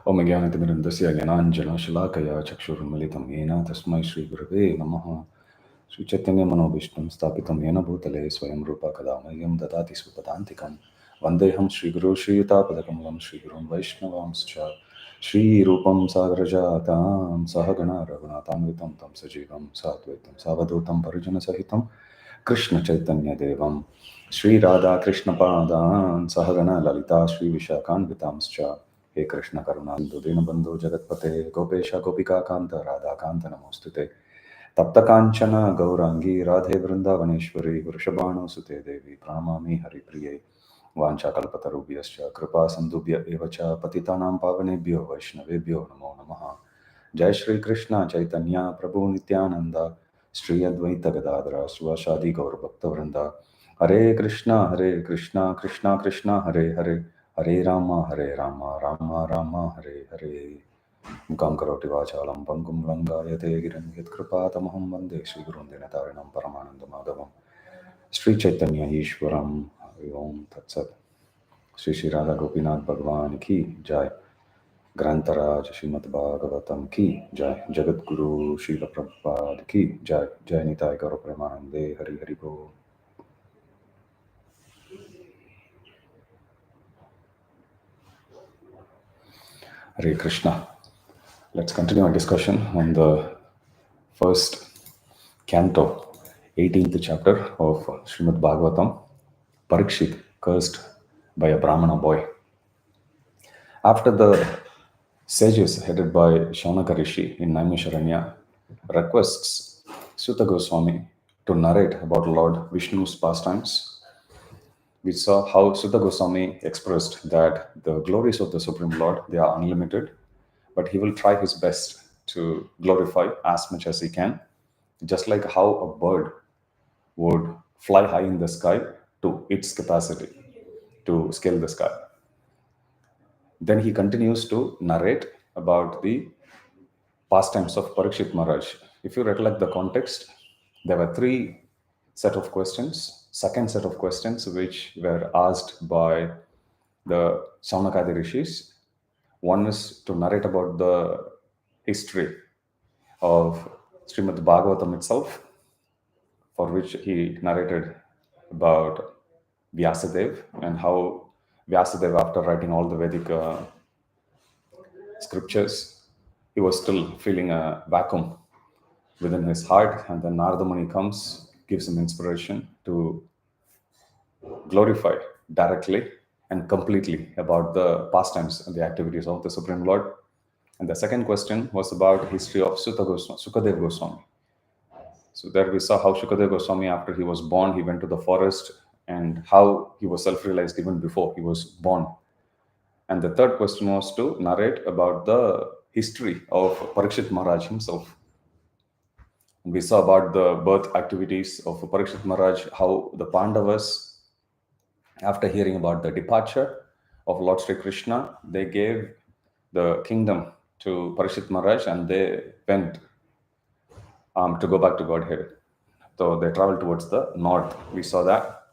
Om Jnanatimirandasya Jnananjana-Shalakaya Chakshurunmilitam Yena Tasmai Shri Gurave Namaha Sri Chaitanya Manobhishtam Sthapitam Yena Bhutale Swayam Rupa Kadamayam Dadati Swapadantikam Vandeham Shri Guru Shri Yutapadakamlam Shri Gurun Vaishnavamscha Shri Rupam Sagrajatam Sahagana Raghunatamritam Tam Sajivam Sattvetam Savadutam Parijana Sahitam Krishna Chaitanya Devam Shri Radha Krishna Padan Sahagana Lalita Shri Vishakanvitamscha He Krishna Karunandu Dinabandhu Jagatpate Gopesha Gopika Kanta Radha Kanta Namostute Tapta Kanchana Gaurangi Radhe Vrindavaneshwari Vrishabhanu Sute Devi Pranamami Hari Priye Vancha Kalpatarubhyascha Kripa Sandubhya Evacha Patitanam Pavanebhyo Vaishnavebhyo Namo Namaha Jai Shri Krishna Chaitanya Prabhu Nityananda Shri Advaita Gadadara Srivasadi Gaur Bhakta Vrinda Hare Krishna Krishna Krishna Hare Hare Hare Rama Rama Rama Hare Hare Mukam Karoti Vachalam Pangum Langayate Giran Yatkripatamaham Vande Shri Gurun Dinatarinam Paramananda Madhavam Sri Chaitanya Ishwaram Om Tat Sat Shri Shri Radha Gopinath Bhagwan Ki Jai Grantaraj Srimad Bhagavatam Ki Jai Jagat Guru Srila Prabhupada Ki Jai Jai Nitai Gaura Premanande Hari Hari Bo Hare Krishna. Let's continue our discussion on the first canto, 18th chapter of Srimad Bhagavatam, Pariksit, cursed by a Brahmana boy. After the sages headed by Shaunaka Rishi in Naimisharanya requests Sutta Goswami to narrate about Lord Vishnu's pastimes, we saw how Sutta Goswami expressed that the glories of the Supreme Lord, they are unlimited, but he will try his best to glorify as much as he can, just like how a bird would fly high in the sky to its capacity to scale the sky. Then he continues to narrate about the pastimes of Pariksit Maharaj. If you recollect the context, there were three set of questions. Second set of questions which were asked by the Saunakadi Rishis. One is to narrate about the history of Srimad Bhagavatam itself, for which he narrated about Vyasadeva and how Vyasadeva, after writing all the Vedic scriptures, he was still feeling a vacuum within his heart, and then Narada Muni comes, gives him inspiration to glorify directly and completely about the pastimes and the activities of the Supreme Lord. And the second question was about history of Sukadeva Goswami. So there we saw how Shukadeva Goswami, after he was born, he went to the forest, and how he was self-realized even before he was born. And the third question was to narrate about the history of Pariksit Maharaj himself. We saw about the birth activities of Pariksit Maharaj, how the Pandavas, after hearing about the departure of Lord Sri Krishna, they gave the kingdom to Pariksit Maharaj, and they went to go back to Godhead. So they traveled towards the north. We saw that.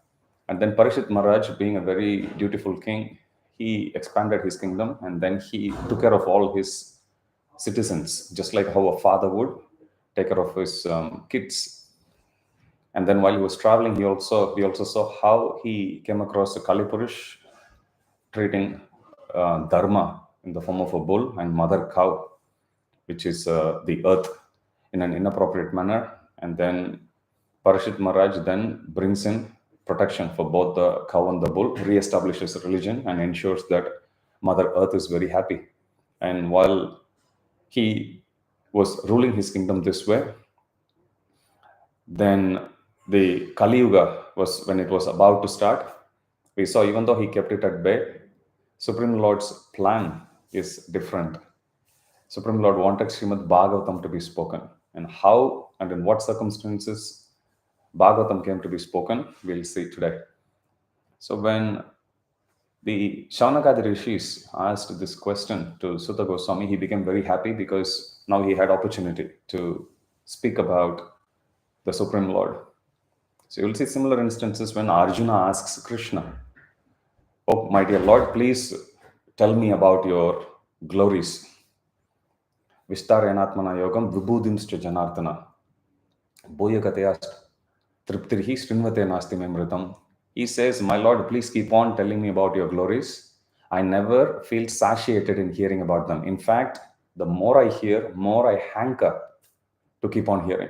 And then Pariksit Maharaj, being a very dutiful king, he expanded his kingdom, and then he took care of all his citizens, just like how a father would take care of his kids. And then while he was traveling, we also saw how he came across a Kali Purush treating Dharma in the form of a bull and mother cow, which is the earth, in an inappropriate manner. And then Pariksit Maharaj then brings in protection for both the cow and the bull, reestablishes religion, and ensures that Mother Earth is very happy. And while he was ruling his kingdom this way, then the Kali Yuga was when it was about to start. We saw, even though he kept it at bay, Supreme Lord's plan is different. Supreme Lord wanted Srimad Bhagavatam to be spoken, and how and in what circumstances Bhagavatam came to be spoken, we'll see today. So when the Shaunakadi Rishis asked this question to Sutta Goswami, he became very happy because now he had opportunity to speak about the Supreme Lord. So you'll see similar instances when Arjuna asks Krishna, "Oh, my dear Lord, please tell me about your glories. Vistarenatmana yogam vibhudimscha janardana. Boyakateyast triptirhi srinvate nasti memritam. He says, my Lord, please keep on telling me about your glories. I never feel satiated in hearing about them. In fact, the more I hear, more I hanker to keep on hearing.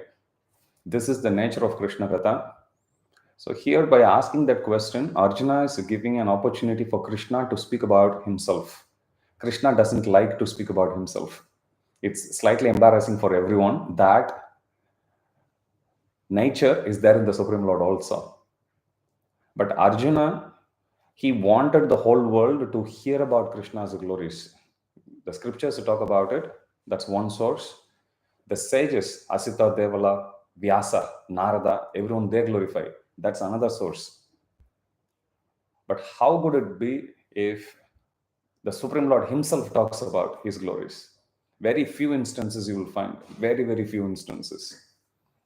This is the nature of Krishna Katha. So here, by asking that question, Arjuna is giving an opportunity for Krishna to speak about himself. Krishna doesn't like to speak about himself. It's slightly embarrassing for everyone that nature is there in the Supreme Lord also. But Arjuna, he wanted the whole world to hear about Krishna's glories. The scriptures talk about it. That's one source. The sages, Asita, Devala, Vyasa, Narada, everyone they glorify. That's another source. But how would it be if the Supreme Lord himself talks about his glories? Very few instances you will find. Very, very few instances.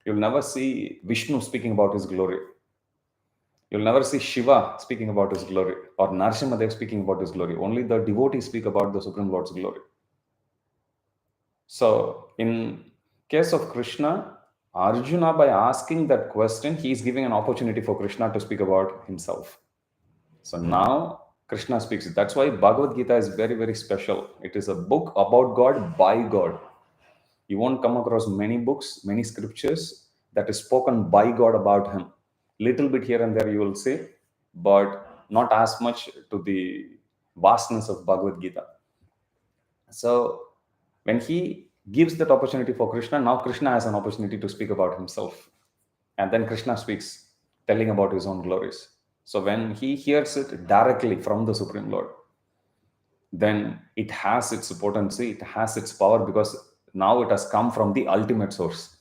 You'll never see Vishnu speaking about his glory. You'll never see Shiva speaking about his glory or Narasimhadev speaking about his glory. Only the devotees speak about the Supreme Lord's glory. So, in case of Krishna, Arjuna, by asking that question, he is giving an opportunity for Krishna to speak about himself. So now Krishna speaks. That's why Bhagavad Gita is very, very special. It is a book about God by God. You won't come across many books, many scriptures that is spoken by God about him. Little bit here and there you will see, but not as much to the vastness of Bhagavad Gita. So when he gives that opportunity for Krishna, now Krishna has an opportunity to speak about himself. And then Krishna speaks, telling about his own glories. So when he hears it directly from the Supreme Lord, then it has its potency, it has its power, because now it has come from the ultimate source.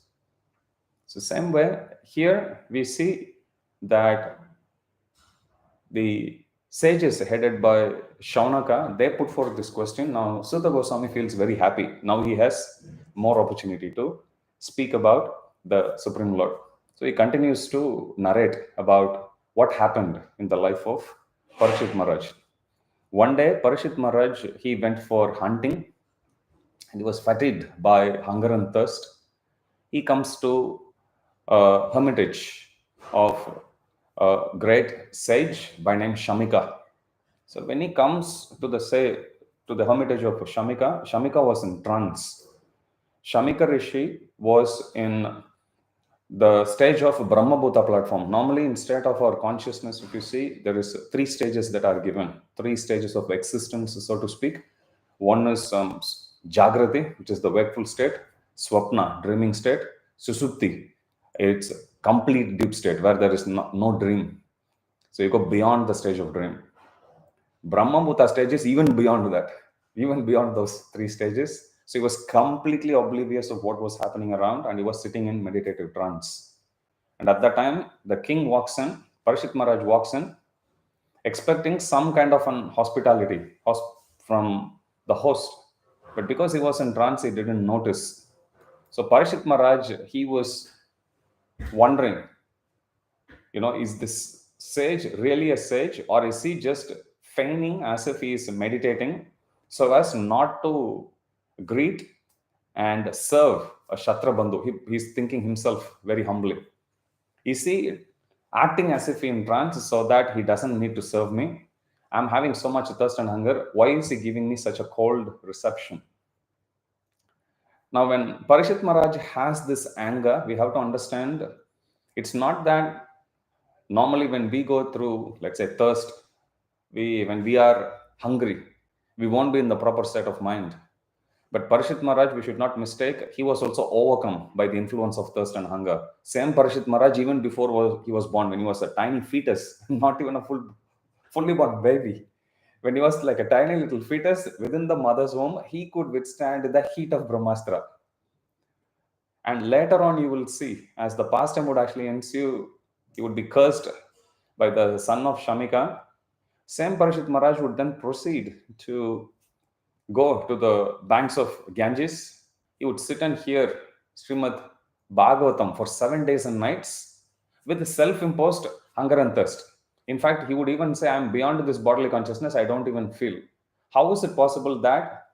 So same way, here we see that the sages headed by Shaunaka, they put forth this question. Now Sutta Goswami feels very happy. Now he has more opportunity to speak about the Supreme Lord. So he continues to narrate about what happened in the life of Pariksit Maharaj. One day, Pariksit Maharaj, he went for hunting and he was fatigued by hunger and thirst. He comes to a hermitage of a great sage by name Shamika. So when he comes to the hermitage of Shamika, Shamika was in trance. Shamika Rishi was in the stage of Brahmabhuta platform. Normally, in state of our consciousness, if you see, there is three stages that are given, three stages of existence, so to speak. One is Jagrati, which is the wakeful state, Swapna, dreaming state, Susupti, it's complete deep state where there is no dream. So you go beyond the stage of dream. Brahmabhuta stage is even beyond that, even beyond those three stages. So he was completely oblivious of what was happening around and he was sitting in meditative trance. And at that time, the king walks in, Pariksit Maharaj walks in, expecting some kind of an hospitality from the host. But because he was in trance, he didn't notice. So Pariksit Maharaj, he was wondering, is this sage really a sage, or is he just feigning as if he is meditating so as not to greet and serve a Shatra Bandhu? He's thinking himself very humbly. Is he acting as if in trance so that he doesn't need to serve me? I'm having so much thirst and hunger. Why is he giving me such a cold reception? Now, when Pariksit Maharaj has this anger, we have to understand it's not that normally when we go through, let's say, thirst, when we are hungry, we won't be in the proper state of mind. But Pariksit Maharaj, we should not mistake, he was also overcome by the influence of thirst and hunger. Same Pariksit Maharaj, even before he was born, when he was a tiny fetus, not even a fully born baby. When he was like a tiny little fetus within the mother's womb, he could withstand the heat of Brahmastra. And later on, you will see, as the pastime would actually ensue, he would be cursed by the son of Shamika. Same Pariksit Maharaj would then proceed to go to the banks of Ganges. He would sit and hear Srimad Bhagavatam for 7 days and nights with self-imposed hunger and thirst. In fact, he would even say, I'm beyond this bodily consciousness, I don't even feel. How is it possible that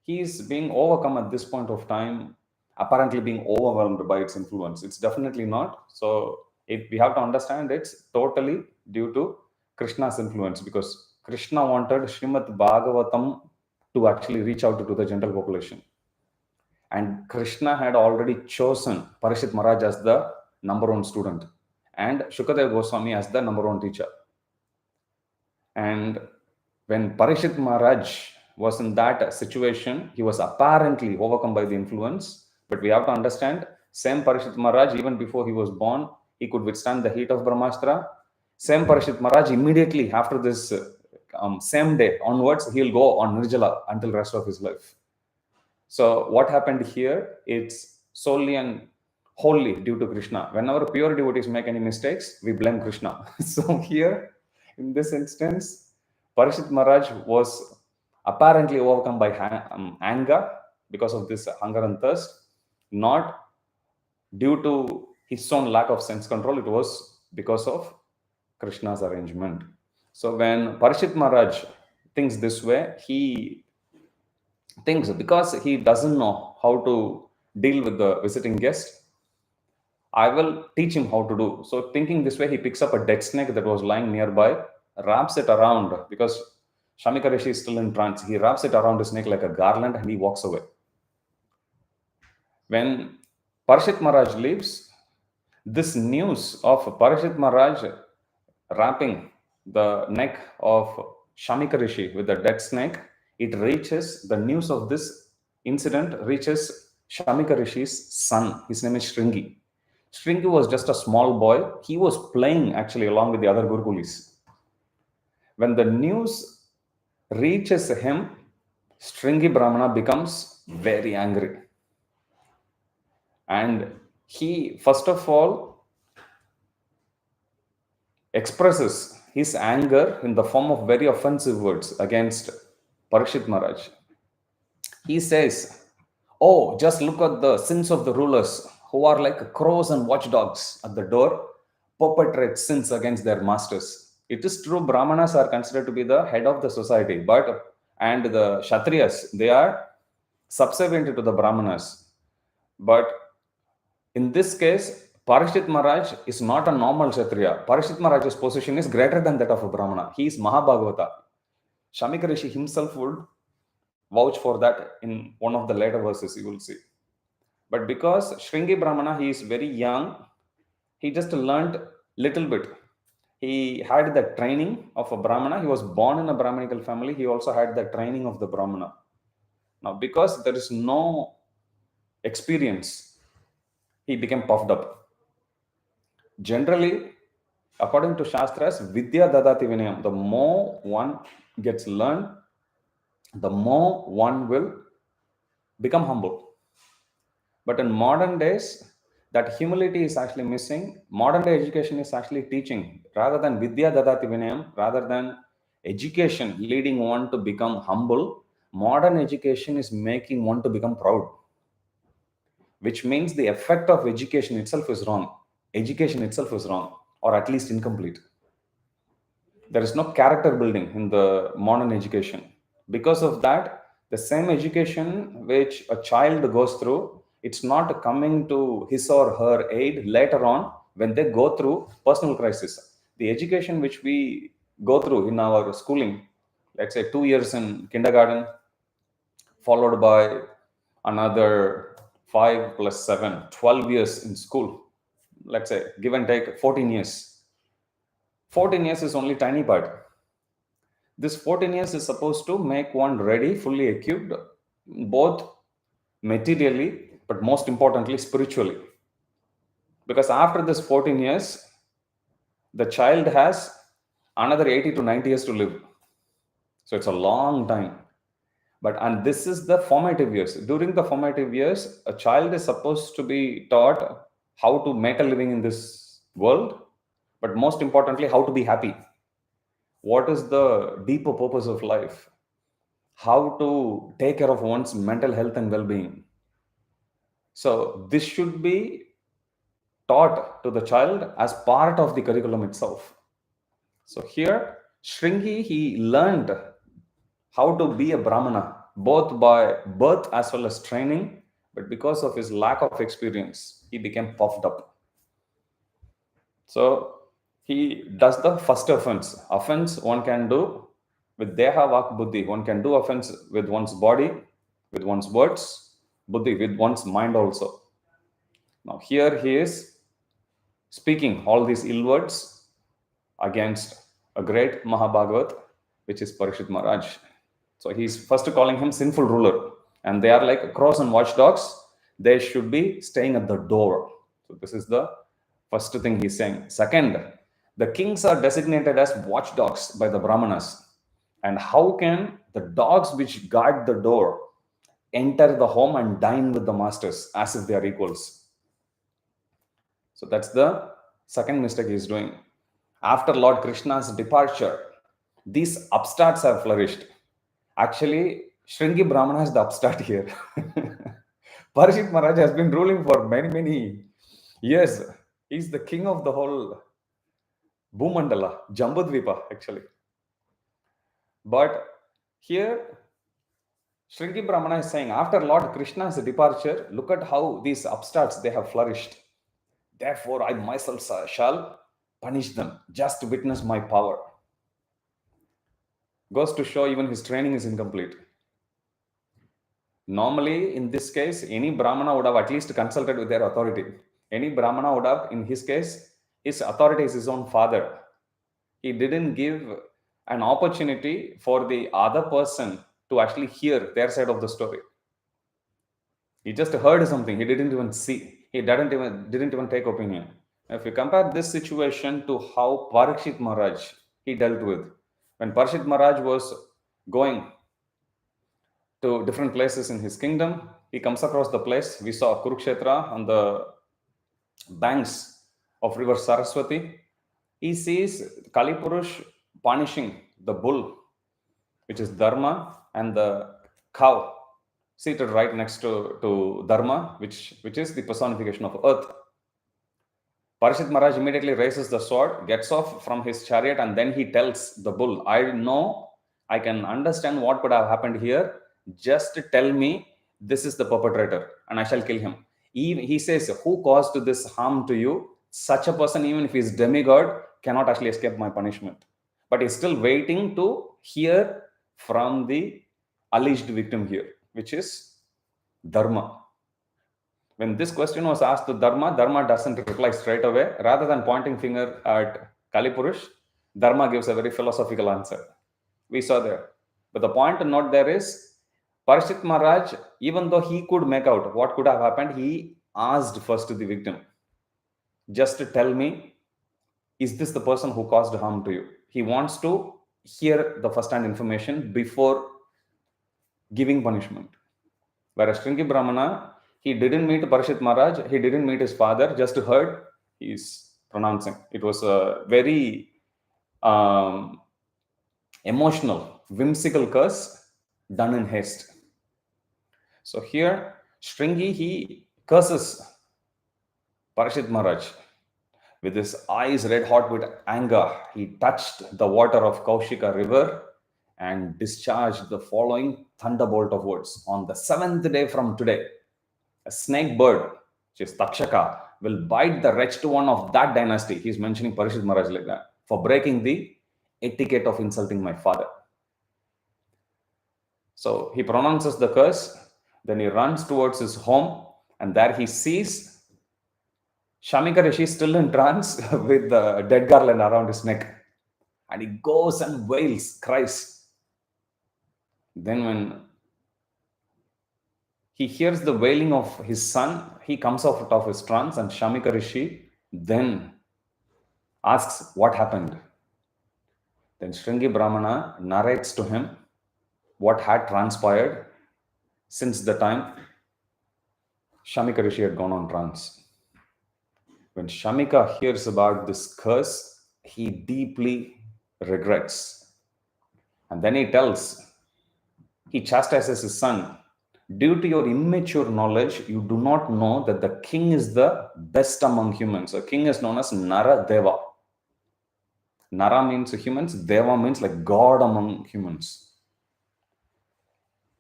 he is being overcome at this point of time, apparently being overwhelmed by its influence. It's definitely not. So if we have to understand, it's totally due to Krishna's influence, because Krishna wanted Srimad Bhagavatam to actually reach out to the general population. And Krishna had already chosen Pariksit Maharaj as the number one student and Shukadeva Goswami as the number one teacher. And when Pariksit Maharaj was in that situation, he was apparently overcome by the influence. But we have to understand, same Pariksit Maharaj, even before he was born, he could withstand the heat of Brahmastra. Same Pariksit Maharaj, immediately after this same day onwards, he'll go on Nirjala until the rest of his life. So what happened here, it's solely and wholly due to Krishna. Whenever pure devotees make any mistakes, we blame Krishna. So here, in this instance, Pariksit Maharaj was apparently overcome by anger because of this hunger and thirst, not due to his own lack of sense control. It was because of Krishna's arrangement. So when Pariksit Maharaj thinks this way, he thinks because he doesn't know how to deal with the visiting guest, I will teach him how to do. So thinking this way, he picks up a dead snake that was lying nearby, wraps it around, because Shamika Rishi is still in trance. He wraps it around the snake like a garland and he walks away. When Pariksit Maharaj leaves, this news of Pariksit Maharaj wrapping the neck of Shamika Rishi with the dead snake, the news of this incident reaches Shamika Rishi's son. His name is Shringi. Shringi was just a small boy. He was playing actually along with the other Gurukulis. When the news reaches him, Shringi Brahmana becomes very angry. And he, first of all, expresses his anger in the form of very offensive words against Pariksit Maharaj. He says, "Oh, just look at the sins of the rulers who are like crows and watchdogs at the door, perpetrate sins against their masters." It is true, Brahmanas are considered to be the head of the society, and the Kshatriyas, they are subservient to the Brahmanas. But in this case, Pariksit Maharaj is not a normal Kshatriya. Pariksit Maharaj's position is greater than that of a Brahmana. He is Mahabhagavata. Shamika Rishi himself would vouch for that in one of the later verses, you will see. But because Shringi Brahmana, he is very young, he just learned little bit. He had the training of a Brahmana. He was born in a Brahmanical family. He also had the training of the Brahmana. Now, because there is no experience, he became puffed up. Generally, according to Shastras, Vidya Dadati Vinayam, the more one gets learned, the more one will become humble. But in modern days, that humility is actually missing. Modern day education is actually teaching, rather than Vidya Dadati Vinayam, rather than education leading one to become humble, modern education is making one to become proud. Which means the effect of education itself is wrong. Education itself is wrong, or at least incomplete. There is no character building in the modern education. Because of that, the same education which a child goes through, it's not coming to his or her aid later on when they go through personal crisis. The education which we go through in our schooling, let's say 2 years in kindergarten, followed by another 5 plus 7, 12 years in school, let's say give and take 14 years. 14 years is only tiny part. This 14 years is supposed to make one ready, fully equipped, both materially, but most importantly, spiritually. Because after this 14 years, the child has another 80 to 90 years to live. So it's a long time. And this is the formative years. During the formative years, a child is supposed to be taught how to make a living in this world, but most importantly, how to be happy. What is the deeper purpose of life? How to take care of one's mental health and well-being. So this should be taught to the child as part of the curriculum itself. So here, Shringi, he learned how to be a Brahmana both by birth as well as training, but because of his lack of experience, he became puffed up. So he does the first offense. Offense one can do with deha, vak, buddhi. One can do offense with one's body, with one's words, buddhi, with one's mind also. Now here he is speaking all these ill words against a great Mahabhagavat, which is Pariksit Maharaj. So he's first calling him sinful ruler. And they are like crows and watchdogs. They should be staying at the door. So this is the first thing he's saying. Second, the kings are designated as watchdogs by the Brahmanas. And how can the dogs which guard the door enter the home and dine with the masters as if they are equals? So that's the second mistake he's doing. After Lord Krishna's departure, these upstarts have flourished. Actually, Shringi Brahmana is the upstart here. Pariksit Maharaj has been ruling for many, many years. He's the king of the whole Bhumandala, Jambudvipa, actually. But here, Shringi Brahmana is saying, after Lord Krishna's departure, look at how these upstarts, they have flourished. Therefore, I myself shall punish them. Just witness my power. Goes to show even his training is incomplete. Normally, in this case, any Brahmana would have at least consulted with their authority. Any Brahmana would have, in his case, his authority is his own father. He didn't give an opportunity for the other person to actually hear their side of the story. He just heard something. He didn't even see. He didn't even take opinion. If you compare this situation to how Pariksit Maharaj he dealt with, when Pariksit Maharaj was going to different places in his kingdom, he comes across the place. We saw Kurukshetra on the banks of river Saraswati. He sees Kalipurush punishing the bull, which is Dharma, and the cow seated right next to Dharma, which is the personification of earth. Pariksit Maharaj immediately raises the sword, gets off from his chariot, and then he tells the bull, I know, I can understand what could have happened here. Just tell me this is the perpetrator and I shall kill him. He says, who caused this harm to you? Such a person, even if he is demigod, cannot actually escape my punishment. But he's still waiting to hear from the alleged victim here, which is Dharma. When this question was asked to Dharma, Dharma doesn't reply straight away. Rather than pointing finger at Kalipurush, Dharma gives a very philosophical answer. We saw there. But the point to note there is, Pariksit Maharaj, even though he could make out what could have happened, he asked first to the victim, just to tell me, is this the person who caused harm to you? He wants to hear the first-hand information before giving punishment. Whereas Shringi Brahmana, he didn't meet Pariksit Maharaj, he didn't meet his father, just heard he's pronouncing. It was a very emotional, whimsical curse done in haste. So here, Shringi, he curses Pariksit Maharaj. With his eyes red hot with anger, he touched the water of Kaushika river and discharged the following thunderbolt of words. On the 7th day from today, a snake bird, which is Takshaka, will bite the wretched one of that dynasty. He's mentioning Pariksit Maharaj like that, for breaking the etiquette of insulting my father. So he pronounces the curse, then he runs towards his home, and there he sees Shamika Rishi still in trance with the dead garland around his neck. And he goes and wails, cries. Then when he hears the wailing of his son, he comes out of his trance, and Shamika Rishi then asks what happened. Then Shringi Brahmana narrates to him what had transpired since the time Shamika Rishi had gone on trance. When Shamika hears about this curse, he deeply regrets. And then he chastises his son. Due to your immature knowledge, you do not know that the king is the best among humans. A king is known as Nara Deva. Nara means humans, Deva means like God among humans.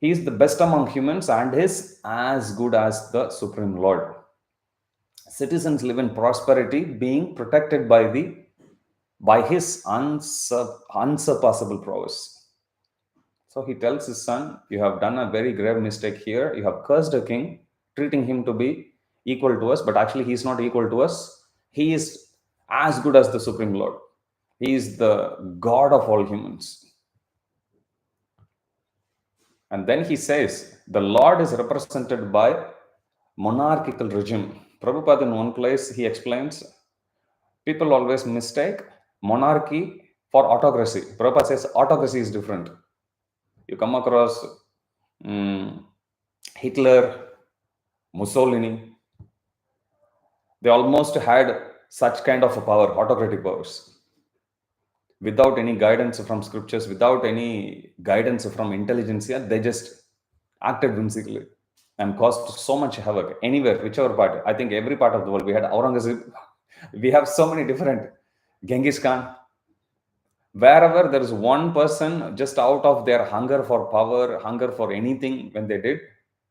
He is the best among humans and is as good as the Supreme Lord. Citizens live in prosperity, being protected by his unsurpassable prowess. So he tells his son, you have done a very grave mistake here. You have cursed a king, treating him to be equal to us, but actually he is not equal to us. He is as good as the Supreme Lord. He is the God of all humans. And then he says, the Lord is represented by monarchical regime. Prabhupada in one place, he explains, people always mistake monarchy for autocracy. Prabhupada says autocracy is different. You come across Hitler, Mussolini, they almost had such kind of a power, autocratic powers, without any guidance from scriptures, without any guidance from intelligentsia. They just acted whimsically and caused so much havoc anywhere, whichever part. I think every part of the world. We had Aurangzeb. We have so many different, Genghis Khan. Wherever there is one person just out of their hunger for power, hunger for anything, when they did,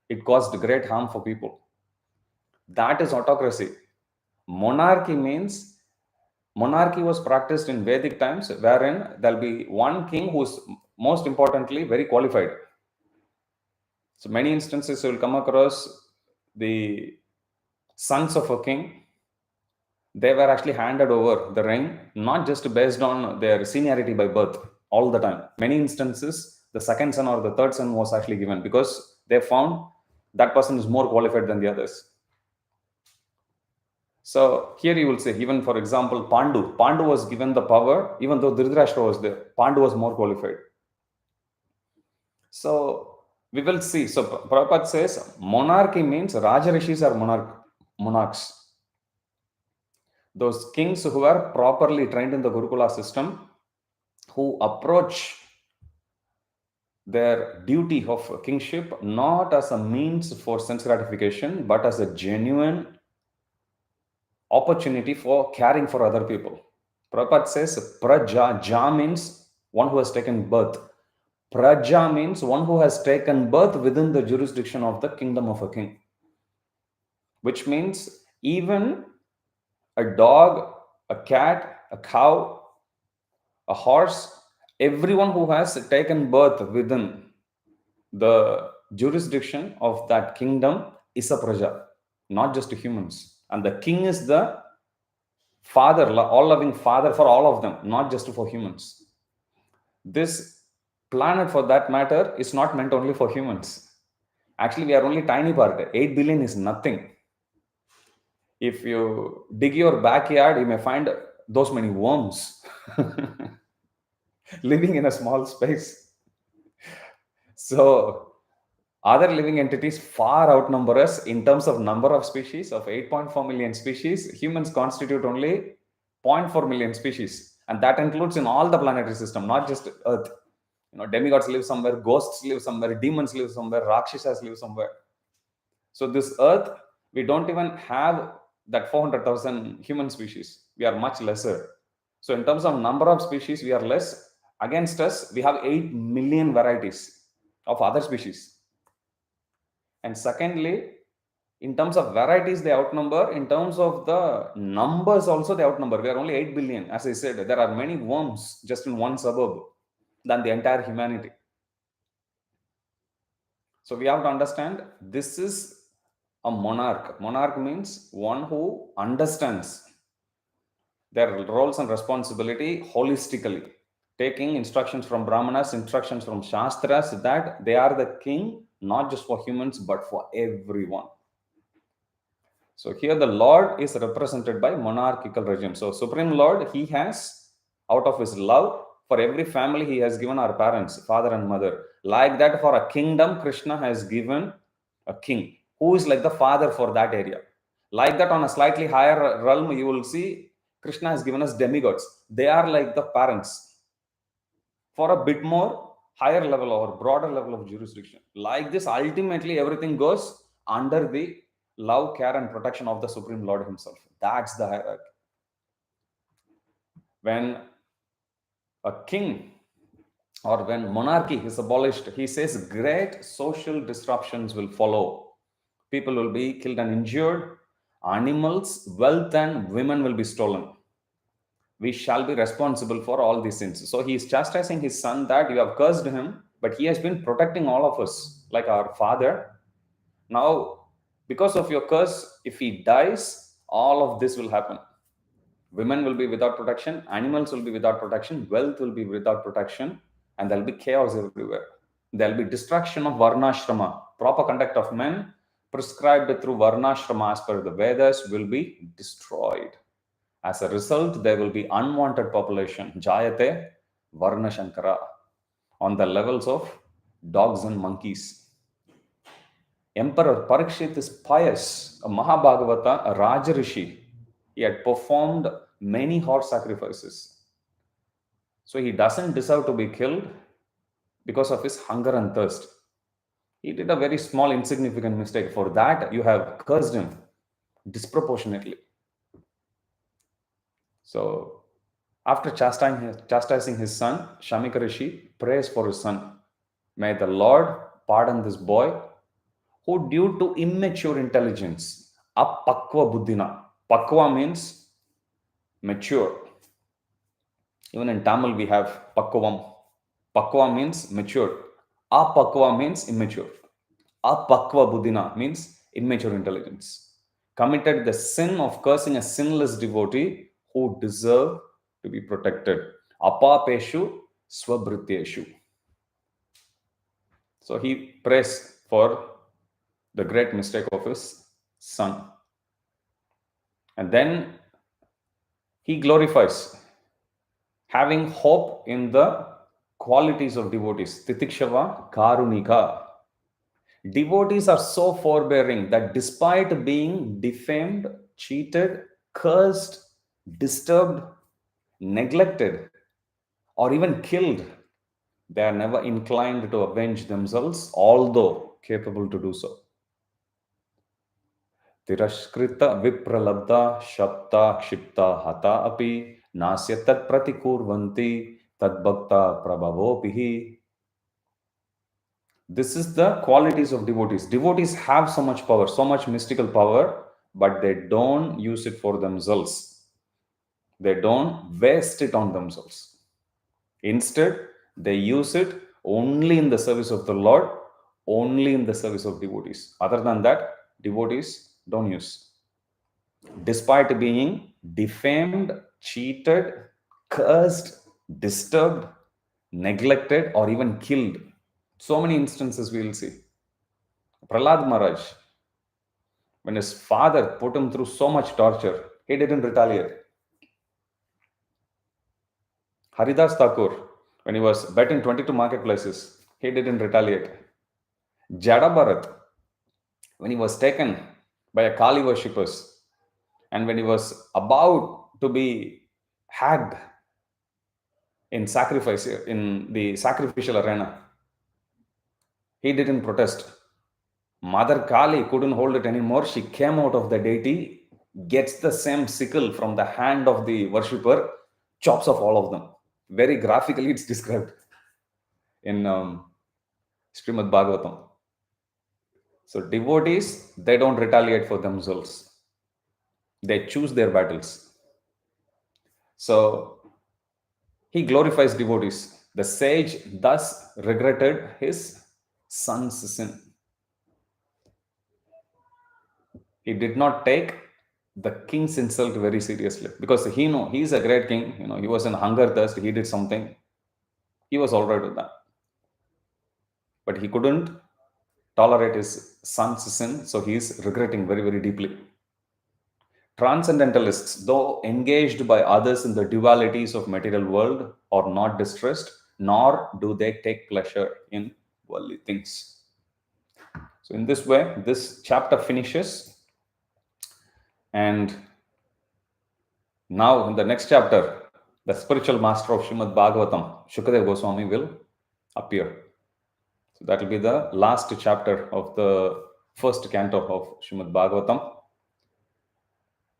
it caused great harm for people. That is autocracy. Monarchy means, monarchy was practiced in Vedic times, wherein there'll be one king who's most importantly very qualified. So many instances you will come across the sons of a king. They were actually handed over the reign, not just based on their seniority by birth all the time. Many instances, the second son or the third son was actually given because they found that person is more qualified than the others. So here you will say, even for example, Pandu was given the power, even though Dhritarashtra was there. Pandu was more qualified. So we will see. So Prabhupada says, monarchy means Rajarishis are monarchs. Those kings who are properly trained in the Gurukula system, who approach their duty of kingship not as a means for sense gratification, but as a genuine opportunity for caring for other people. Prabhupada says, Praja, Ja means one who has taken birth. Praja means one who has taken birth within the jurisdiction of the kingdom of a king. Which means even a dog, a cat, a cow, a horse, everyone who has taken birth within the jurisdiction of that kingdom is a praja, not just humans. And the king is the father, all-loving father for all of them, not just for humans. This planet, for that matter, is not meant only for humans. Actually, we are only tiny part. 8 billion is nothing. If you dig your backyard, you may find those many worms living in a small space. So other living entities far outnumber us in terms of number of species. Of 8.4 million species, humans constitute only 0.4 million species, and that includes in all the planetary system, not just Earth. Demigods live somewhere, ghosts live somewhere, demons live somewhere, rakshasas live somewhere. So this Earth, we don't even have that 400,000 human species. We are much lesser. So in terms of number of species, we are less. Against us, we have 8 million varieties of other species. And secondly, in terms of varieties, they outnumber. In terms of the numbers also, they outnumber. We are only 8 billion. As I said, there are many worms just in one suburb than the entire humanity. So we have to understand, this is a monarch. Monarch means one who understands their roles and responsibility holistically, taking instructions from Brahmanas, instructions from Shastras, that they are the king, not just for humans, but for everyone. So here the Lord is represented by monarchical regime. So Supreme Lord, he has, out of his love, for every family he has given our parents, father and mother. Like that, for a kingdom, Krishna has given a king who is like the father for that area. Like that, on a slightly higher realm, you will see Krishna has given us demigods. They are like the parents for a bit more higher level or broader level of jurisdiction. Like this, ultimately everything goes under the love, care, and protection of the Supreme Lord himself. That's the hierarchy. When a king or when monarchy is abolished, he says great social disruptions will follow. People will be killed and injured, animals, wealth, and women will be stolen. We shall be responsible for all these sins. So he is chastising his son that you have cursed him, but he has been protecting all of us like our father. Now, because of your curse, if he dies, all of this will happen. Women will be without protection, animals will be without protection, wealth will be without protection, and there'll be chaos everywhere. There'll be destruction of varnashrama. Proper conduct of men prescribed through varnashrama as per the Vedas will be destroyed. As a result, there will be unwanted population, Jayate Varna Shankara, on the levels of dogs and monkeys. Emperor Pariksit is pious, a Mahabhagavata, a Rajarishi. He had performed many horse sacrifices. So he doesn't deserve to be killed because of his hunger and thirst. He did a very small, insignificant mistake. For that, you have cursed him disproportionately. So, after chastising his son, Shamika Rishi prays for his son. May the Lord pardon this boy who, due to immature intelligence, apakwa buddhina. Pakwa means mature. Even in Tamil, we have pakwavam. Pakwa means mature. Apakwa means immature. Apakwa buddhina means immature intelligence. Committed the sin of cursing a sinless devotee who deserve to be protected. Apapeshu swabhrityeshu. So he prays for the great mistake of his son. And then he glorifies having hope in the qualities of devotees. Titikshava Karunika. Devotees are so forbearing that despite being defamed, cheated, cursed, disturbed, neglected, or even killed, they are never inclined to avenge themselves, although capable to do so. Tirashkrita vipralabda shapta kshipta hata api nasya tat pratikurvanti tad bhakta prabhavopihi. This is the qualities of devotees. Devotees have so much power, so much mystical power, but they don't use it for themselves. They don't waste it on themselves. Instead, they use it only in the service of the Lord, only in the service of devotees. Other than that, devotees don't use. Despite being defamed, cheated, cursed, disturbed, neglected, or even killed. So many instances we will see. Prahlad Maharaj, when his father put him through so much torture, he didn't retaliate. Haridas Thakur, when he was betting 22 marketplaces, he didn't retaliate. Jada Bharat, when he was taken by a Kali worshippers, and when he was about to be hacked in sacrifice, in the sacrificial arena, he didn't protest. Mother Kali couldn't hold it anymore. She came out of the deity, gets the same sickle from the hand of the worshipper, chops off all of them. Very graphically, it's described in Srimad Bhagavatam. So devotees, they don't retaliate for themselves. They choose their battles. So he glorifies devotees. The sage thus regretted his son's sin. He did not take the king's insult very seriously because he's a great king. He was in hunger thirst. He did something. He was all right with that. But he couldn't tolerate his son's sin, so he is regretting very, very deeply. Transcendentalists, though engaged by others in the dualities of material world, are not distressed, nor do they take pleasure in worldly things. So in this way, this chapter finishes. And now in the next chapter, the spiritual master of Srimad Bhagavatam, Shukadeva Goswami, will appear. So that will be the last chapter of the first canto of Srimad Bhagavatam.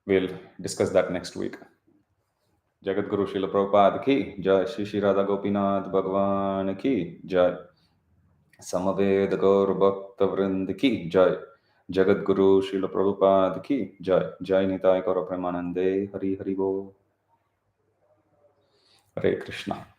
We'll discuss that next week. Jagadguru Srila Prabhupada ki jai. Shri Shri Radha Gopinath Bhagwan ki jai. Samaved Gaur Bhakta Vrind ki jai. Jagadguru Srila Prabhupada ki jai. Jai Nitai Gaura Premanande. Hari Hari Bo. Hare Krishna.